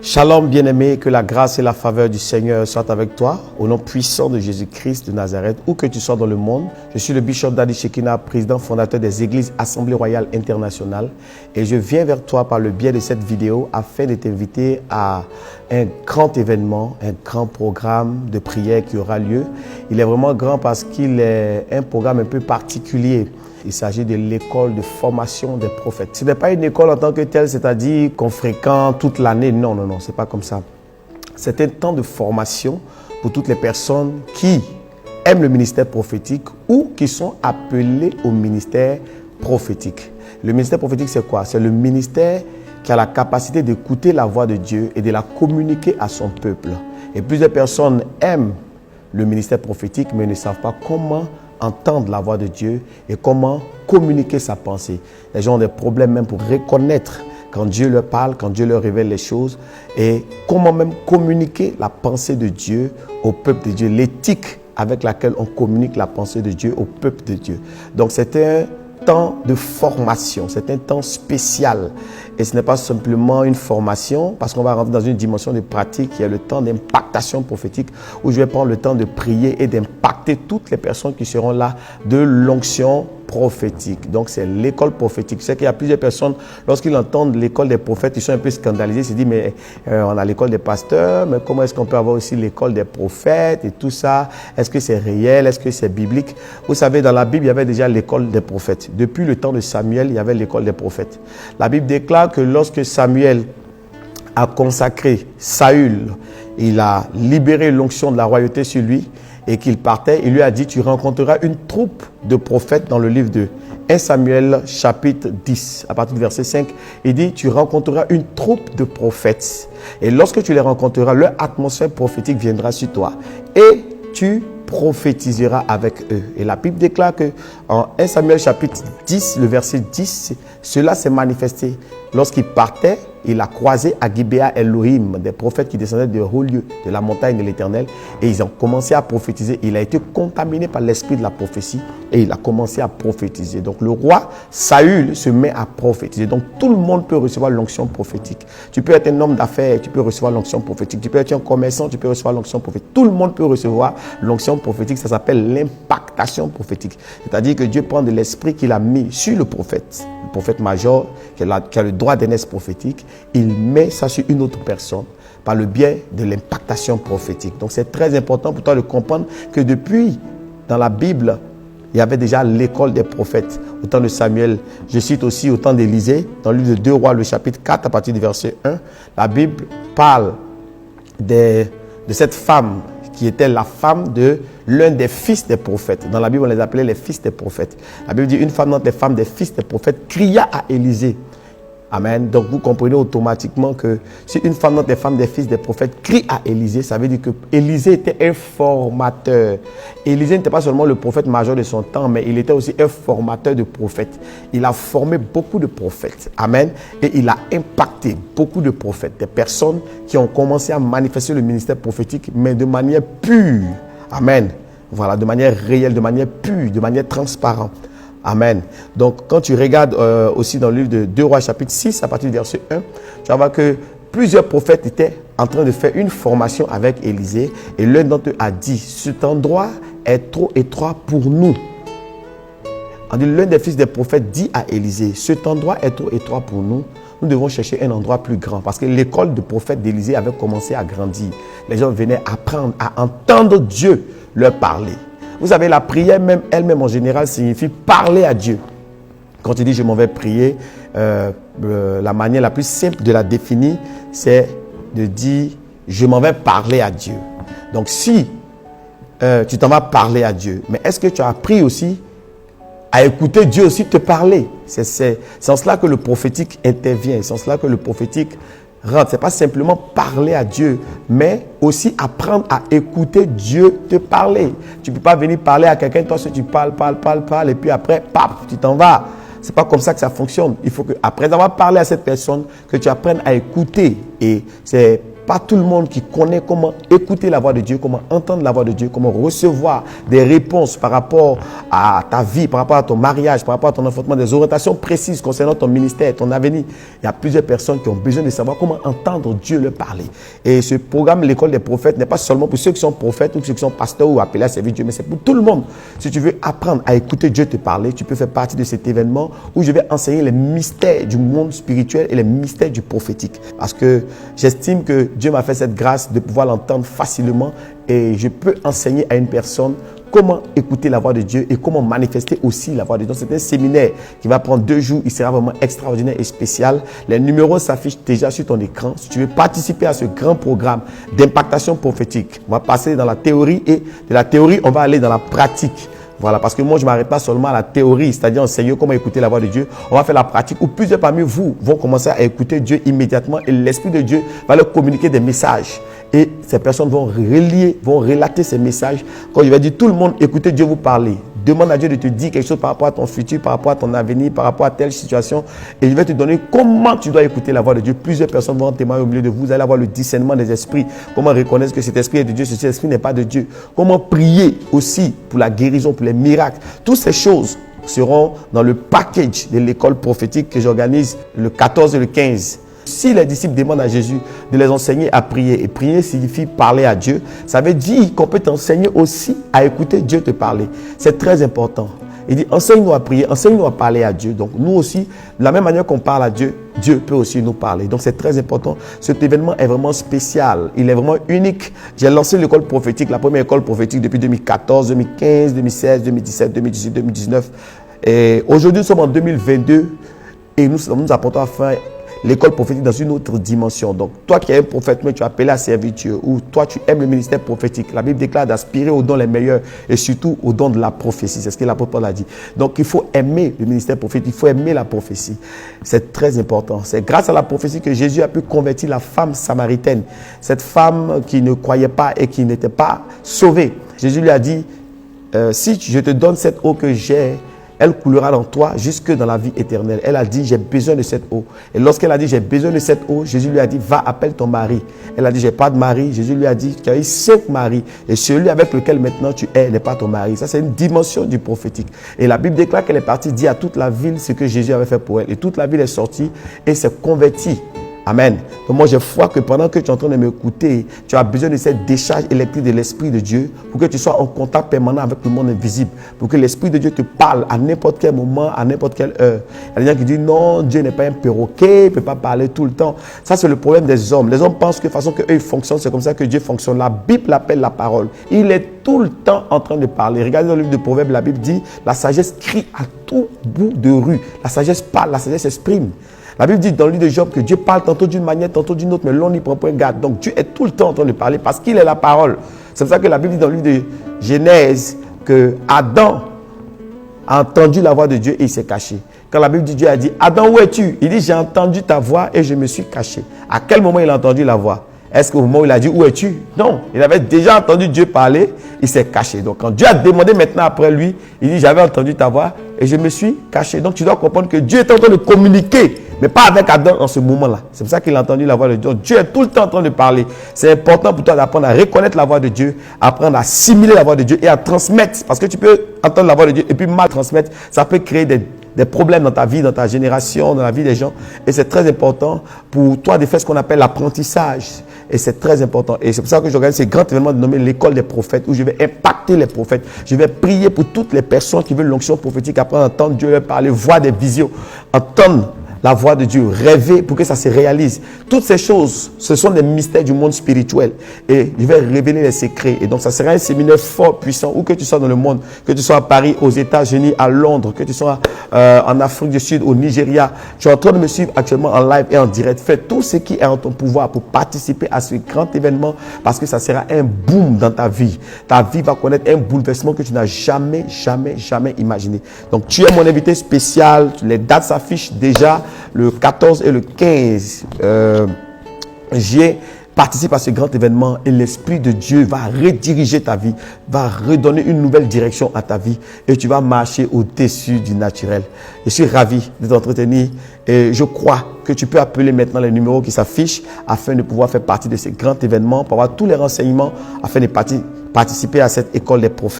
Shalom bien-aimé, que la grâce et la faveur du Seigneur soient avec toi, au nom puissant de Jésus-Christ de Nazareth, où que tu sois dans le monde. Je suis le bishop Dadi Shekina, président fondateur des Églises Assemblée Royale Internationale, et je viens vers toi par le biais de cette vidéo afin de t'inviter à un grand événement, un grand programme de prière qui aura lieu. Il est vraiment grand parce qu'il est un programme un peu particulier. Il s'agit de l'école de formation des prophètes. Ce n'est pas une école en tant que telle, c'est-à-dire qu'on fréquente toute l'année. Non, c'est pas comme ça. C'est un temps de formation pour toutes les personnes qui aiment le ministère prophétique ou qui sont appelées au ministère prophétique. Le ministère prophétique, c'est quoi? C'est le ministère qui a la capacité d'écouter la voix de Dieu et de la communiquer à son peuple. Et plusieurs personnes aiment le ministère prophétique, mais ne savent pas comment entendre la voix de Dieu et comment communiquer sa pensée. Les gens ont des problèmes même pour reconnaître quand Dieu leur parle, quand Dieu leur révèle les choses et comment même communiquer la pensée de Dieu au peuple de Dieu, l'éthique avec laquelle on communique la pensée de Dieu au peuple de Dieu. Donc c'est un temps de formation, c'est un temps spécial et ce n'est pas simplement une formation parce qu'on va rentrer dans une dimension de pratique qui est le temps d'impactation prophétique où je vais prendre le temps de prier et d'impacter toutes les personnes qui seront là de l'onction prophétique. Donc c'est l'école prophétique. C'est qu'il y a plusieurs personnes, lorsqu'ils entendent l'école des prophètes, ils sont un peu scandalisés, ils se disent mais on a l'école des pasteurs, mais comment est-ce qu'on peut avoir aussi l'école des prophètes et tout ça? Est-ce que c'est réel? Est-ce que c'est biblique? Vous savez, dans la Bible, il y avait déjà l'école des prophètes. Depuis le temps de Samuel, il y avait l'école des prophètes. La Bible déclare que lorsque Samuel a consacré Saül, il a libéré l'onction de la royauté sur lui, et qu'il partait, il lui a dit, tu rencontreras une troupe de prophètes dans le livre de 1 Samuel chapitre 10, à partir du verset 5. Il dit, tu rencontreras une troupe de prophètes. Et lorsque tu les rencontreras, leur atmosphère prophétique viendra sur toi. Et tu prophétiseras avec eux. Et la Bible déclare que en 1 Samuel chapitre 10, le verset 10, cela s'est manifesté. Lorsqu'il partait, il a croisé à Gibéa Elohim, des prophètes qui descendaient de hauts lieux, de la montagne de l'Éternel, et ils ont commencé à prophétiser. Il a été contaminé par l'esprit de la prophétie et il a commencé à prophétiser. Donc le roi Saül se met à prophétiser. Donc tout le monde peut recevoir l'onction prophétique. Tu peux être un homme d'affaires, tu peux recevoir l'onction prophétique. Tu peux être un commerçant, tu peux recevoir l'onction prophétique. Tout le monde peut recevoir l'onction prophétique. Ça s'appelle l'impactation prophétique. C'est-à-dire que Dieu prend de l'esprit qu'il a mis sur le prophète major, qui a le droit d'aînesse prophétique, il met ça sur une autre personne par le biais de l'impactation prophétique. Donc c'est très important pour toi de comprendre que depuis, dans la Bible, il y avait déjà l'école des prophètes. Au temps de Samuel, je cite aussi au temps d'Élisée, dans le livre de 2 Rois, le chapitre 4, à partir du verset 1, la Bible parle de cette femme qui était la femme de l'un des fils des prophètes. Dans la Bible, on les appelait les fils des prophètes. La Bible dit, une femme d'entre les femmes des fils des prophètes cria à Élisée. Amen. Donc vous comprenez automatiquement que si une femme d'entre les femmes des fils des prophètes crie à Élisée, ça veut dire que Élisée était un formateur. Élisée n'était pas seulement le prophète majeur de son temps, mais il était aussi un formateur de prophètes. Il a formé beaucoup de prophètes. Amen. Et il a impacté beaucoup de prophètes, des personnes qui ont commencé à manifester le ministère prophétique, mais de manière pure. Amen. Voilà, de manière réelle, de manière pure, de manière transparente. Amen. Donc, quand tu regardes aussi dans le livre de 2 Rois chapitre 6, à partir du verset 1, tu vas voir que plusieurs prophètes étaient en train de faire une formation avec Élisée. Et l'un d'entre eux a dit, cet endroit est trop étroit pour nous. L'un des fils des prophètes dit à Élisée, cet endroit est trop étroit pour nous. Nous devons chercher un endroit plus grand. Parce que l'école de prophète d'Élisée avait commencé à grandir. Les gens venaient apprendre à entendre Dieu leur parler. Vous savez, la prière même, elle-même en général signifie parler à Dieu. Quand tu dis je m'en vais prier, la manière la plus simple de la définir, c'est de dire je m'en vais parler à Dieu. Donc si tu t'en vas parler à Dieu, mais est-ce que tu as appris aussi à écouter Dieu aussi te parler? C'est en cela que le prophétique intervient, c'est en cela que le prophétique rentre. Ce n'est pas simplement parler à Dieu, mais aussi apprendre à écouter Dieu te parler. Tu ne peux pas venir parler à quelqu'un, toi si tu parles, et puis après, paf, tu t'en vas. Ce n'est pas comme ça que ça fonctionne. Il faut que, après avoir parlé à cette personne, que tu apprennes à écouter. Et c'est pas tout le monde qui connaît comment écouter la voix de Dieu, comment entendre la voix de Dieu, comment recevoir des réponses par rapport à ta vie, par rapport à ton mariage, par rapport à ton enfantement, des orientations précises concernant ton ministère, ton avenir. Il y a plusieurs personnes qui ont besoin de savoir comment entendre Dieu leur parler. Et ce programme, l'école des prophètes, n'est pas seulement pour ceux qui sont prophètes ou ceux qui sont pasteurs ou appelés à servir Dieu, mais c'est pour tout le monde. Si tu veux apprendre à écouter Dieu te parler, tu peux faire partie de cet événement où je vais enseigner les mystères du monde spirituel et les mystères du prophétique. Parce que j'estime que Dieu m'a fait cette grâce de pouvoir l'entendre facilement et je peux enseigner à une personne comment écouter la voix de Dieu et comment manifester aussi la voix de Dieu. Donc, c'est un séminaire qui va prendre 2 jours. Il sera vraiment extraordinaire et spécial. Les numéros s'affichent déjà sur ton écran. Si tu veux participer à ce grand programme d'impactation prophétique, on va passer dans la théorie et de la théorie, on va aller dans la pratique. Voilà, parce que moi, je ne m'arrête pas seulement à la théorie, c'est-à-dire enseigner comment écouter la voix de Dieu. On va faire la pratique où plusieurs parmi vous vont commencer à écouter Dieu immédiatement et l'Esprit de Dieu va leur communiquer des messages. Et ces personnes vont relater ces messages. Quand je vais dire tout le monde, écoutez Dieu vous parler. Demande à Dieu de te dire quelque chose par rapport à ton futur, par rapport à ton avenir, par rapport à telle situation. Et je vais te donner comment tu dois écouter la voix de Dieu. Plusieurs personnes vont témoigner au milieu de vous. Vous allez avoir le discernement des esprits. Comment reconnaître que cet esprit est de Dieu, cet esprit n'est pas de Dieu. Comment prier aussi pour la guérison, pour les miracles. Toutes ces choses seront dans le package de l'école prophétique que j'organise le 14 et le 15. Si les disciples demandent à Jésus de les enseigner à prier, et prier signifie parler à Dieu, ça veut dire qu'on peut t'enseigner aussi à écouter Dieu te parler. C'est très important. Il dit, enseigne-nous à prier, enseigne-nous à parler à Dieu. Donc nous aussi, de la même manière qu'on parle à Dieu, Dieu peut aussi nous parler. Donc c'est très important. Cet événement est vraiment spécial. Il est vraiment unique. J'ai lancé l'école prophétique, la première école prophétique depuis 2014, 2015, 2016, 2017, 2018, 2019. Et aujourd'hui, nous sommes en 2022 et nous apportons à faire l'école prophétique dans une autre dimension. Donc, toi qui es un prophète, mais tu es appelé à servir Dieu, ou toi tu aimes le ministère prophétique, la Bible déclare d'aspirer aux dons les meilleurs et surtout aux dons de la prophétie. C'est ce que l'apôtre Paul a dit. Donc, il faut aimer le ministère prophétique, il faut aimer la prophétie. C'est très important. C'est grâce à la prophétie que Jésus a pu convertir la femme samaritaine, cette femme qui ne croyait pas et qui n'était pas sauvée. Jésus lui a dit, si je te donne cette eau que j'ai, elle coulera dans toi jusque dans la vie éternelle. Elle a dit, j'ai besoin de cette eau. Et lorsqu'elle a dit, j'ai besoin de cette eau, Jésus lui a dit, va, appelle ton mari. Elle a dit, j'ai pas de mari. Jésus lui a dit, tu as eu 5 maris. Et celui avec lequel maintenant tu es n'est pas ton mari. Ça, c'est une dimension du prophétique. Et la Bible déclare qu'elle est partie dire à toute la ville ce que Jésus avait fait pour elle. Et toute la ville est sortie et s'est convertie. Amen. Donc moi, j'ai foi que pendant que tu es en train de m'écouter, tu as besoin de cette décharge électrique de l'Esprit de Dieu pour que tu sois en contact permanent avec le monde invisible, pour que l'Esprit de Dieu te parle à n'importe quel moment, à n'importe quelle heure. Il y a des gens qui disent non, Dieu n'est pas un perroquet, il ne peut pas parler tout le temps. Ça, c'est le problème des hommes. Les hommes pensent que de façon qu'eux ils fonctionnent, c'est comme ça que Dieu fonctionne. La Bible l'appelle la parole. Il est tout le temps en train de parler. Regardez dans le livre de Proverbes, la Bible dit, la sagesse crie à tout bout de rue. La sagesse parle, la sagesse exprime. La Bible dit dans le livre de Job que Dieu parle tantôt d'une manière, tantôt d'une autre, mais l'on n'y prend point garde. Donc Dieu est tout le temps en train de parler parce qu'il est la parole. C'est pour ça que la Bible dit dans le livre de Genèse que Adam a entendu la voix de Dieu et il s'est caché. Quand la Bible dit, Dieu a dit, Adam, où es-tu? Il dit, j'ai entendu ta voix et je me suis caché. À quel moment il a entendu la voix? Est-ce qu'au moment où il a dit, où es-tu? Non, il avait déjà entendu Dieu parler, il s'est caché. Donc quand Dieu a demandé maintenant après lui, il dit, j'avais entendu ta voix et je me suis caché. Donc tu dois comprendre que Dieu est en train de communiquer, mais pas avec Adam en ce moment-là. C'est pour ça qu'il a entendu la voix de Dieu. Dieu est tout le temps en train de parler. C'est important pour toi d'apprendre à reconnaître la voix de Dieu, apprendre à assimiler la voix de Dieu et à transmettre. Parce que tu peux entendre la voix de Dieu et puis mal transmettre. Ça peut créer des problèmes dans ta vie, dans ta génération, dans la vie des gens. Et c'est très important pour toi de faire ce qu'on appelle l'apprentissage. Et c'est très important. Et c'est pour ça que j'organise ce grand événement nommé l'école des prophètes, où je vais impacter les prophètes. Je vais prier pour toutes les personnes qui veulent l'onction prophétique, apprendre à entendre Dieu leur parler, voir des visions, entendre la voix de Dieu, rêver pour que ça se réalise. Toutes ces choses, ce sont des mystères du monde spirituel. Et je vais révéler les secrets. Et donc, ça sera un séminaire fort, puissant, où que tu sois dans le monde, que tu sois à Paris, aux États-Unis, à Londres, que tu sois en Afrique du Sud, au Nigeria. Tu es en train de me suivre actuellement en live et en direct. Fais tout ce qui est en ton pouvoir pour participer à ce grand événement parce que ça sera un boom dans ta vie. Ta vie va connaître un bouleversement que tu n'as jamais imaginé. Donc, tu es mon invité spécial. Les dates s'affichent déjà. Le 14 et le 15 juillet participe à ce grand événement et l'Esprit de Dieu va rediriger ta vie, va redonner une nouvelle direction à ta vie et tu vas marcher au-dessus du naturel. Je suis ravi de t'entretenir et je crois que tu peux appeler maintenant les numéros qui s'affichent afin de pouvoir faire partie de ce grand événement, pour avoir tous les renseignements afin de participer à cette école des prophètes.